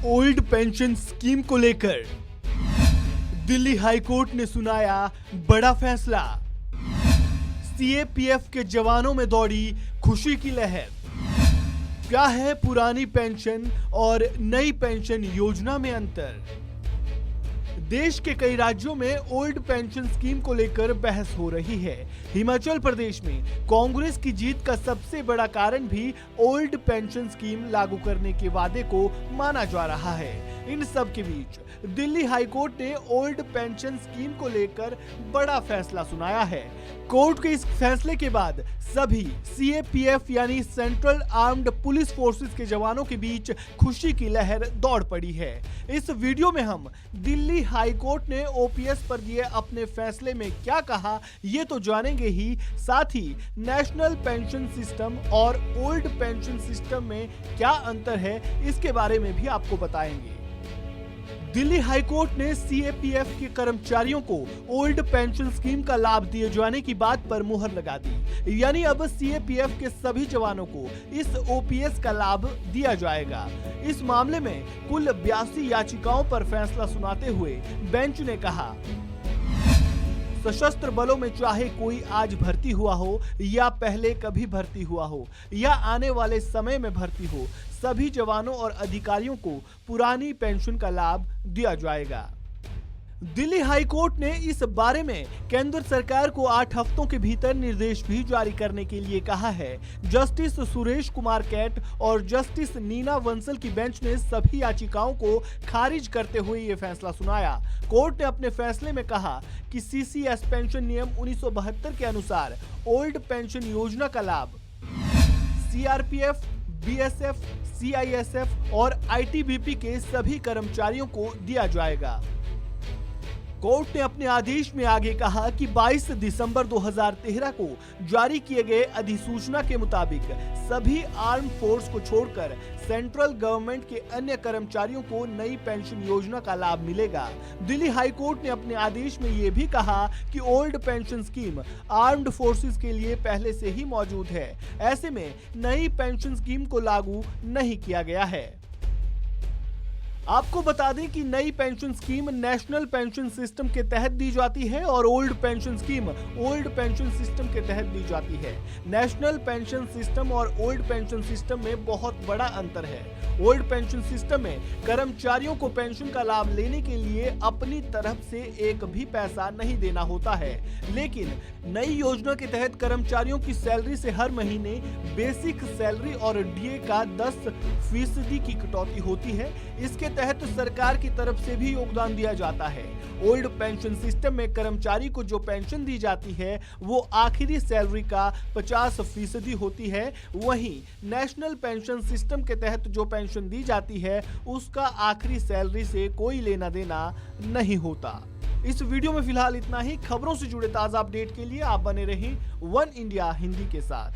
Old pension scheme को लेकर Delhi high court ने सुनाया बड़ा फैसला। सीएपीएफ के जवानों में दौड़ी खुशी की लहर। क्या है पुरानी पेंशन और नई पेंशन योजना में अंतर? देश के कई राज्यों में ओल्ड पेंशन स्कीम को लेकर बहस हो रही है। हिमाचल प्रदेश में कांग्रेस की जीत का सबसे बड़ा कारण भी ओल्ड पेंशन स्कीम लागू करने के वादे को माना जा रहा है। इन सब के बीच दिल्ली हाईकोर्ट ने ओल्ड पेंशन स्कीम को लेकर बड़ा फैसला सुनाया है। कोर्ट के इस फैसले के बाद सभी सीएपीएफ यानी सेंट्रल आर्म्ड पुलिस फोर्सेस के जवानों के बीच खुशी की लहर दौड़ पड़ी है। इस वीडियो में हम दिल्ली हाईकोर्ट ने ओपीएस पर दिए अपने फैसले में क्या कहा ये तो जानेंगे ही, साथ ही नेशनल पेंशन सिस्टम और ओल्ड पेंशन सिस्टम में क्या अंतर है इसके बारे में भी आपको बताएंगे। दिल्ली हाईकोर्ट ने सीएपीएफ के कर्मचारियों को ओल्ड पेंशन स्कीम का लाभ दिए जाने की बात पर मुहर लगा दी, यानी अब सीएपीएफ के सभी जवानों को इस ओपीएस का लाभ दिया जाएगा। इस मामले में कुल 82 याचिकाओं पर फैसला सुनाते हुए बेंच ने कहा, सशस्त्र बलों में चाहे कोई आज भर्ती हुआ हो या पहले कभी भर्ती हुआ हो या आने वाले समय में भर्ती हो, सभी जवानों और अधिकारियों को पुरानी पेंशन का लाभ दिया जाएगा। दिल्ली हाईकोर्ट ने इस बारे में केंद्र सरकार को 8 हफ्तों के भीतर निर्देश भी जारी करने के लिए कहा है। जस्टिस सुरेश कुमार कैट और जस्टिस नीना वंसल की बेंच ने सभी याचिकाओं को खारिज करते हुए ये फैसला सुनाया। कोर्ट ने अपने फैसले में कहा कि सीसीएस पेंशन नियम 1972 के अनुसार ओल्ड पेंशन योजना का लाभ सीआरपीएफ, बीएसएफ, सीआईएसएफ और आईटीबीपी के सभी कर्मचारियों को दिया जाएगा। कोर्ट ने अपने आदेश में आगे कहा कि 22 दिसंबर 2013 को जारी किए गए अधिसूचना के मुताबिक सभी आर्म फोर्स को छोड़कर सेंट्रल गवर्नमेंट के अन्य कर्मचारियों को नई पेंशन योजना का लाभ मिलेगा। दिल्ली हाईकोर्ट ने अपने आदेश में यह भी कहा कि old pension scheme armed forces के लिए पहले से ही मौजूद है, ऐसे में नई पेंशन स्कीम को लागू नहीं किया गया है। आपको बता दें कि नई pension scheme national pension system के तहत दी जाती है और old pension scheme old pension system के तहत दी जाती है। नेशनल पेंशन सिस्टम और ओल्ड पेंशन सिस्टम में बहुत बड़ा अंतर है। ओल्ड पेंशन सिस्टम में कर्मचारियों को पेंशन का लाभ लेने के लिए अपनी तरफ से एक भी पैसा नहीं देना होता है, लेकिन नई योजना के तहत कर्मचारियों की सैलरी से हर महीने बेसिक सैलरी और डीए का 10% की कटौती होती है। इसके तहत सरकार की तरफ से भी योगदान दिया जाता है। ओल्ड पेंशन सिस्टम में कर्मचारी को जो पेंशन दी जाती है वो आखिरी सैलरी का 50% होती है, वहीं नेशनल पेंशन सिस्टम के तहत जो पेंशन दी जाती है उसका आखिरी सैलरी से कोई लेना देना नहीं होता। इस वीडियो में फिलहाल इतना ही। खबरों से जुड़े ताजा अपडेट के लिए आप बने रहें वन इंडिया हिंदी के साथ।